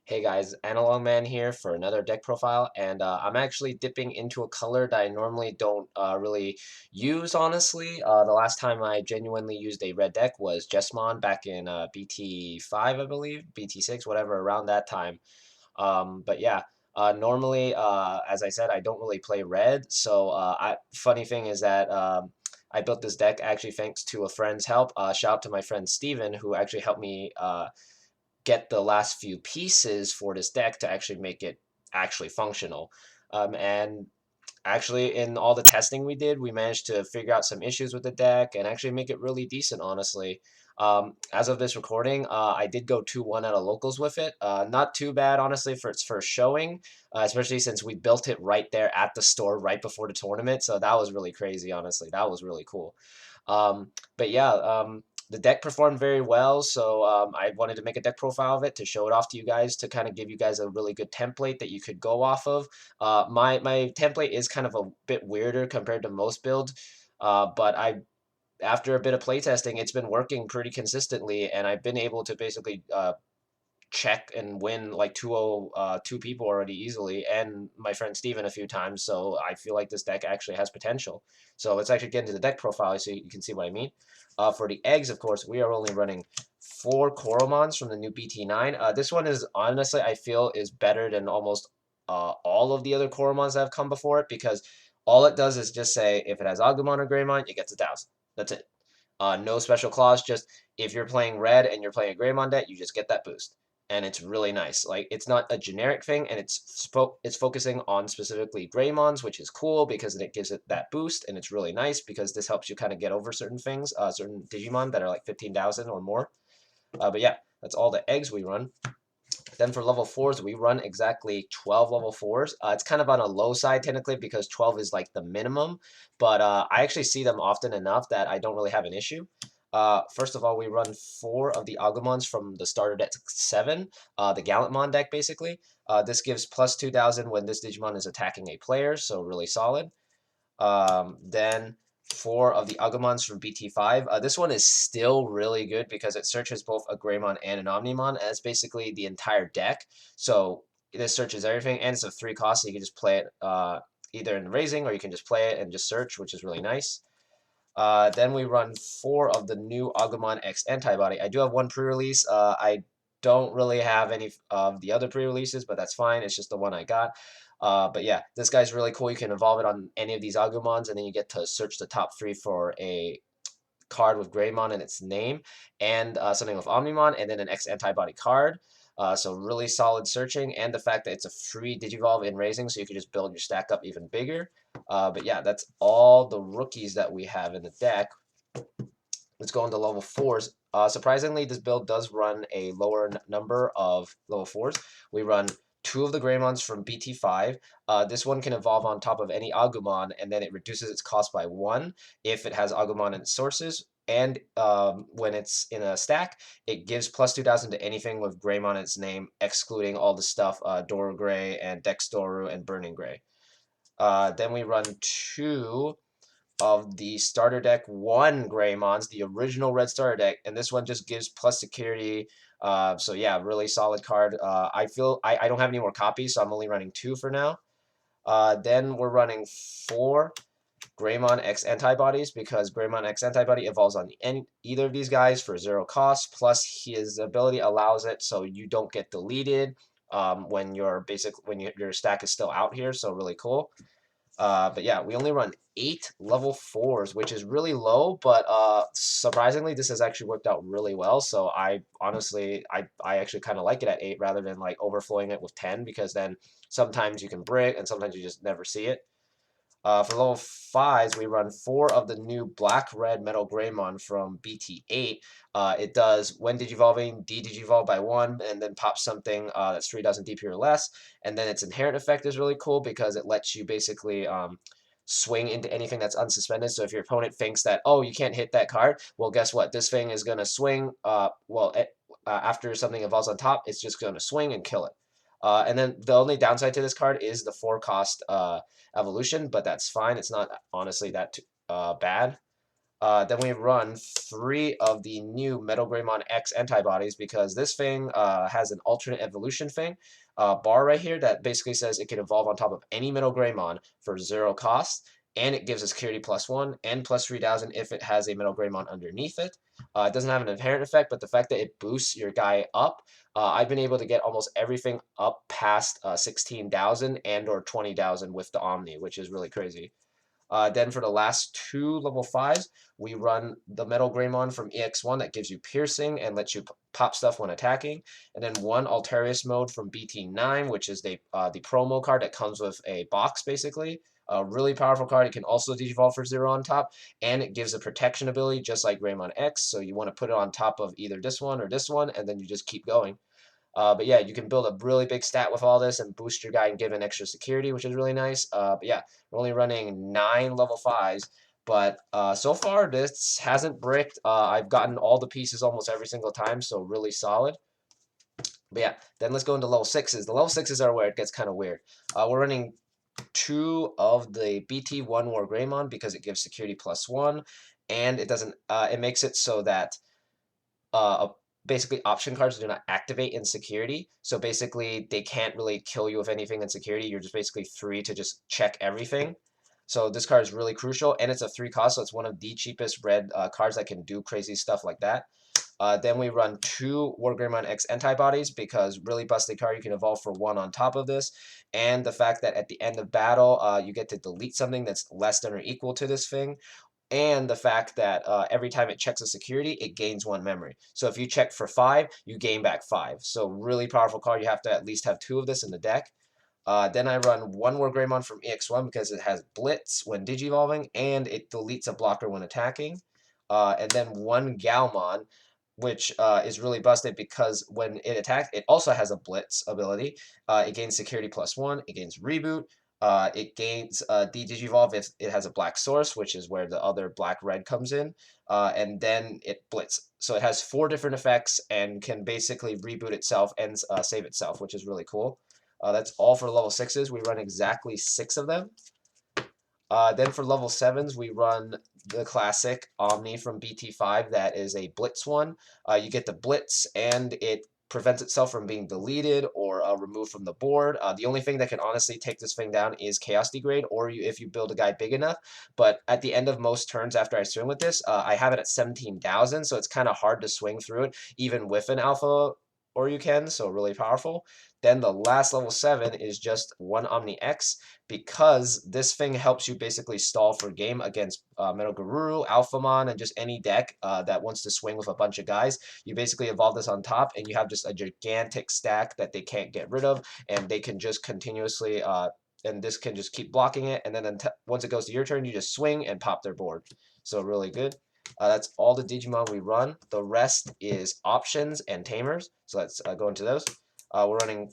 Hey guys, Analog Man here for another deck profile, and I'm actually dipping into a color that I normally don't really use, honestly. The last time I genuinely used a red deck was Jesmon back in BT5, I believe, BT6, whatever, around that time. But yeah, normally, as I said, I don't really play red, so funny thing is that I built this deck actually thanks to a friend's help. Shout out to my friend Steven, who actually helped me get the last few pieces for this deck to actually make it actually functional. And actually, in all the testing we did, we managed to figure out some issues with the deck and actually make it really decent, honestly. As of this recording, I did go 2-1 at a locals with it. Not too bad, honestly, for its first showing, especially since we built it right there at the store right before the tournament. So that was really crazy, honestly. That was really cool. But yeah, the deck performed very well, so I wanted to make a deck profile of it to show it off to you guys to kind of give you guys a really good template that you could go off of. My template is kind of a bit weirder compared to most builds, but I after a bit of playtesting, it's been working pretty consistently, and I've been able to basically check and win like 2 people already easily, and my friend Steven a few times. So I feel like this deck actually has potential. So let's actually get into the deck profile so you can see what I mean. For the eggs, of course, we are only running 4 Coromons from the new BT9. This one is honestly, I feel, is better than almost all of the other Coromons that have come before it, because all it does is just say if it has Agumon or Greymon, it gets 1,000. That's it. No special clause, just if you're playing red and you're playing a Greymon deck, you just get that boost. And it's really nice. Like, it's not a generic thing, and it's focusing on specifically Greymons, which is cool because it gives it that boost, and it's really nice because this helps you kind of get over certain things, certain Digimon that are like 15,000 or more. But yeah, that's all the eggs we run. Then for level 4s, we run exactly 12 level 4s. It's kind of on a low side technically because 12 is like the minimum, but I actually see them often enough that I don't really have an issue. First of all, we run 4 of the Agumons from the starter deck 7, the Gallantmon deck basically. This gives plus 2,000 when this Digimon is attacking a player, so really solid. Then 4 of the Agumons from BT5. This one is still really good because it searches both a Greymon and an Omnimon, and it's basically the entire deck. So this searches everything, and it's a 3 cost, so you can just play it either in raising or you can just play it and just search, which is really nice. Then we run 4 of the new Agumon X-Antibody. I do have one pre-release. I don't really have any of the other pre-releases, but that's fine. It's just the one I got. But yeah, this guy's really cool. You can evolve it on any of these Agumons, and then you get to search the top 3 for a card with Greymon in its name, and something with Omnimon, and then an X-Antibody card. So really solid searching, and the fact that it's a free Digivolve in Raising, so you can just build your stack up even bigger. But yeah, that's all the rookies that we have in the deck. Let's go into level 4s. Surprisingly, this build does run a lower number of level 4s. We run 2 of the Greymons from BT5. This one can evolve on top of any Agumon, and then it reduces its cost by 1 if it has Agumon in its sources. And when it's in a stack, it gives plus 2,000 to anything with Greymon in its name, excluding all the stuff Dora Gray and Dexdoru and Burning Gray. Then we run 2 of the starter deck 1 Greymons, the original red starter deck, and this one just gives plus security. So yeah, really solid card. I feel I don't have any more copies, so I'm only running 2 for now. Then we're running 4 Greymon X antibodies because Greymon X antibody evolves on either of these guys for 0 cost. Plus his ability allows it so you don't get deleted when your stack is still out here. So really cool. But yeah, we only run 8 level 4s, which is really low, but surprisingly, this has actually worked out really well. So I honestly, I actually kind of like it at 8 rather than like overflowing it with 10, because then sometimes you can brick and sometimes you just never see it. For level 5s, we run 4 of the new Black-Red Metal Greymon from BT8. It does, when digivolving, de-digivolve by 1, and then pop something that's 3,000 DP or less. And then its inherent effect is really cool because it lets you basically swing into anything that's unsuspended. So if your opponent thinks that, oh, you can't hit that card, well, guess what? This thing is going to swing. After something evolves on top, it's just going to swing and kill it. And then the only downside to this card is the 4 cost evolution, but that's fine. It's not honestly that bad. Then we run 3 of the new WarGreymon X antibodies because this thing has an alternate evolution thing bar right here that basically says it can evolve on top of any WarGreymon for 0 cost, and it gives a security +1 and +3000 if it has a WarGreymon underneath it. It doesn't have an inherent effect, but the fact that it boosts your guy up, I've been able to get almost everything up past 16,000 and or 20,000 with the Omni, which is really crazy. Then for the last 2 level 5s, we run the WarGreymon from EX1 that gives you piercing and lets you pop stuff when attacking. And then 1 Altarius mode from BT9, which is the promo card that comes with a box, basically. A really powerful card. It can also digivolve for 0 on top, and it gives a protection ability just like Greymon X, so you want to put it on top of either this one or this one, and then you just keep going. But yeah, you can build a really big stat with all this and boost your guy and give an extra security, which is really nice. But yeah, we're only running 9 level 5s. But so far, this hasn't bricked. I've gotten all the pieces almost every single time, so really solid. But yeah, then let's go into level 6s. The level 6s are where it gets kind of weird. We're running 2 of the BT1 WarGreymon because it gives security +1, and it doesn't. It makes it so that basically option cards do not activate in security. So basically they can't really kill you with anything in security. You're just basically free to just check everything. So this card is really crucial, and it's a 3 cost, so it's one of the cheapest red cards that can do crazy stuff like that. Then we run 2 WarGreymon X antibodies because really busted card, you can evolve for 1 on top of this. And the fact that at the end of battle, you get to delete something that's less than or equal to this thing, and the fact that every time it checks a security, it gains 1 memory. So if you check for 5, you gain back 5. So really powerful card. You have to at least have 2 of this in the deck. Then I run 1 WarGreymon from EX1 because it has Blitz when digivolving, and it deletes a blocker when attacking. And then 1 Galmon, which is really busted because when it attacks, it also has a Blitz ability. It gains security +1, it gains reboot, it gains de-digivolve if it has a black source, which is where the other black-red comes in, and then it blitz. So it has 4 different effects and can basically reboot itself and save itself, which is really cool. That's all for level 6s. We run exactly 6 of them. Then for level 7s, we run the classic Omni from BT5 that is a Blitz one. You get the Blitz, and it prevents itself from being deleted or removed from the board. The only thing that can honestly take this thing down is Chaos Degrade, or if you build a guy big enough. But at the end of most turns after I swing with this, I have it at 17,000, so it's kind of hard to swing through it, even with an alpha or you can, so really powerful. Then the last level 7 is just 1 Omni X, because this thing helps you basically stall for game against Metal Garuru, Alphamon, and just any deck that wants to swing with a bunch of guys. You basically evolve this on top, and you have just a gigantic stack that they can't get rid of, and they can just continuously, and this can just keep blocking it, and then once it goes to your turn, you just swing and pop their board. So really good. That's all the Digimon we run. The rest is options and tamers. So let's go into those. We're running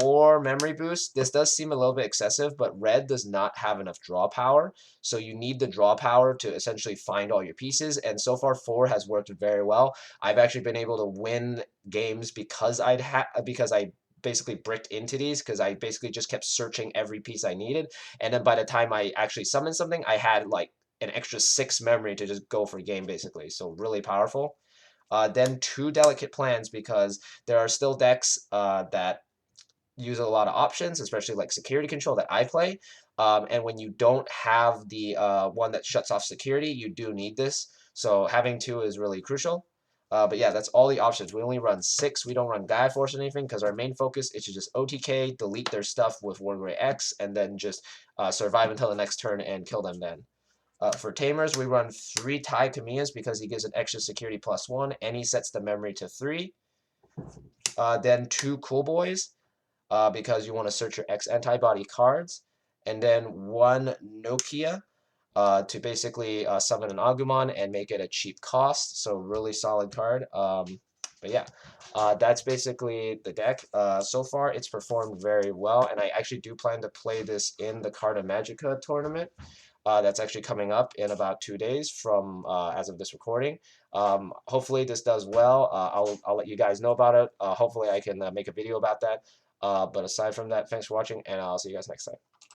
4 memory boosts. This does seem a little bit excessive, but red does not have enough draw power. So you need the draw power to essentially find all your pieces. And so far, 4 has worked very well. I've actually been able to win games because I basically bricked into these, because I basically just kept searching every piece I needed. And then by the time I actually summoned something, I had like an extra 6 memory to just go for game, basically. So really powerful. Then 2 delicate plans, because there are still decks that use a lot of options, especially like security control that I play. And when you don't have the one that shuts off security, you do need this. So having 2 is really crucial. But yeah, that's all the options. We only run 6. We don't run Gaia Force or anything because our main focus is to just OTK, delete their stuff with WarGrey X, and then just survive until the next turn and kill them then. For Tamers, we run 3 Tai Kamiyas because he gives an extra security +1, and he sets the memory to 3. Then 2 Cool Boys, because you want to search your X-Antibody cards. And then 1 Nokia, to basically summon an Agumon and make it a cheap cost. So really solid card. But yeah, that's basically the deck. So far, it's performed very well, and I actually do plan to play this in the Carta Magica tournament. That's actually coming up in about 2 days from as of this recording. Hopefully this does well. I'll let you guys know about it. Hopefully I can make a video about that. But aside from that, thanks for watching, and I'll see you guys next time.